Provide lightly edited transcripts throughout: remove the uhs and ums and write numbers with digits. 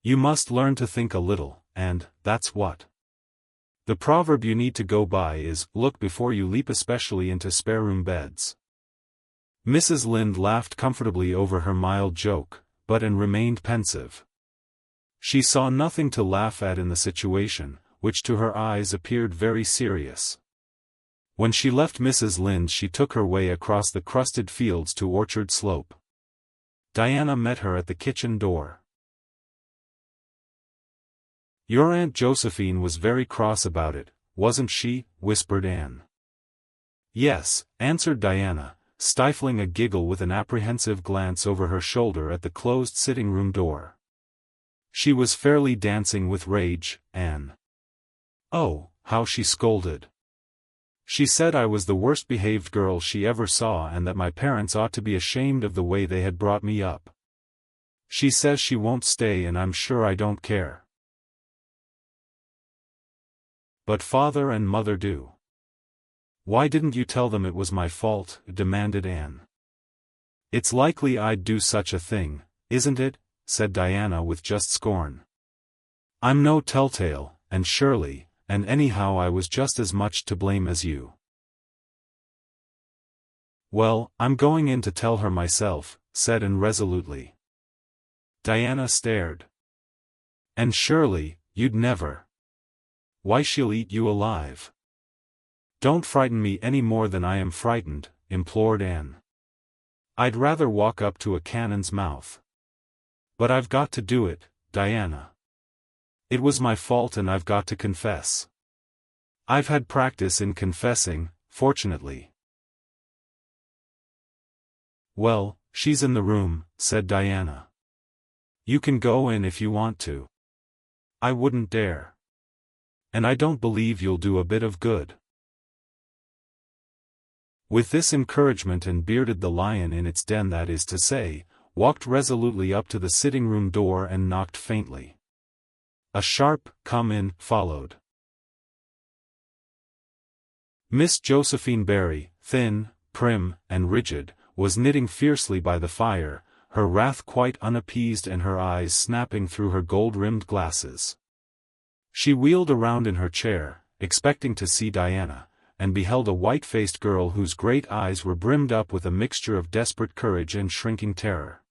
You must learn to think a little, and that's what. The proverb you need to go by is, look before you leap, especially into spare-room beds. Mrs. Lynde laughed comfortably over her mild joke, but Anne remained pensive. She saw nothing to laugh at in the situation, which to her eyes appeared very serious. When she left Mrs. Lynde, she took her way across the crusted fields to Orchard Slope. Diana met her at the kitchen door. "Your Aunt Josephine was very cross about it, wasn't she?" whispered Anne. "Yes," answered Diana, stifling a giggle with an apprehensive glance over her shoulder at the closed sitting-room door. She was fairly dancing with rage, Anne. Oh, how she scolded! She said I was the worst-behaved girl she ever saw and that my parents ought to be ashamed of the way they had brought me up. She says she won't stay, and I'm sure I don't care. But father and mother do." "Why didn't you tell them it was my fault?" demanded Anne. "It's likely I'd do such a thing, isn't it?" said Diana with just scorn. "I'm no telltale, Anne Shirley, and anyhow I was just as much to blame as you." "Well, I'm going in to tell her myself," said Anne resolutely. Diana stared. "Anne Shirley, you'd never. Why, she'll eat you alive." "Don't frighten me any more than I am frightened," implored Anne. "I'd rather walk up to a cannon's mouth. But I've got to do it, Diana. It was my fault and I've got to confess. I've had practice in confessing, fortunately." "Well, she's in the room," said Diana. "You can go in if you want to. I wouldn't dare. And I don't believe you'll do a bit of good." With this encouragement, Anne bearded the lion in its den, that is to say, walked resolutely up to the sitting-room door and knocked faintly. A sharp "come in" followed. Miss Josephine Barry, thin, prim, and rigid, was knitting fiercely by the fire, her wrath quite unappeased and her eyes snapping through her gold-rimmed glasses. She wheeled around in her chair, expecting to see Diana, and beheld a white-faced girl whose great eyes were brimmed up with a mixture of desperate courage and shrinking terror.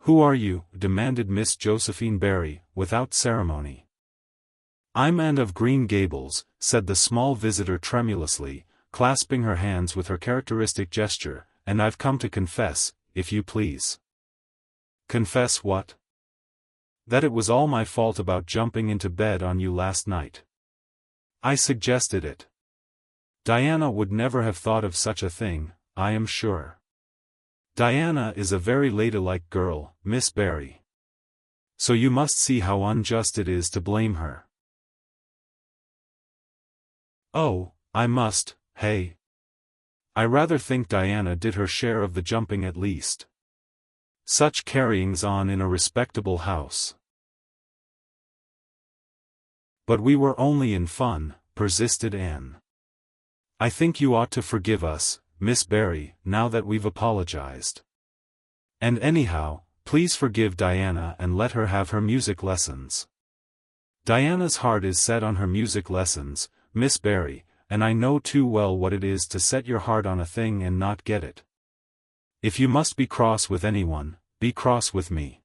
"Who are you?" demanded Miss Josephine Barry, without ceremony. "I'm Anne of Green Gables," said the small visitor tremulously, clasping her hands with her characteristic gesture, "and I've come to confess, if you please." "Confess what?" "That it was all my fault about jumping into bed on you last night. I suggested it. Diana would never have thought of such a thing, I am sure. Diana is a very ladylike girl, Miss Barry. So you must see how unjust it is to blame her." "Oh, I must, hey? I rather think Diana did her share of the jumping at least. Such carryings on in a respectable house." "But we were only in fun," persisted Anne. "I think you ought to forgive us, Miss Barry, now that we've apologized. And anyhow, please forgive Diana and let her have her music lessons. Diana's heart is set on her music lessons, Miss Barry, and I know too well what it is to set your heart on a thing and not get it. If you must be cross with anyone, be cross with me."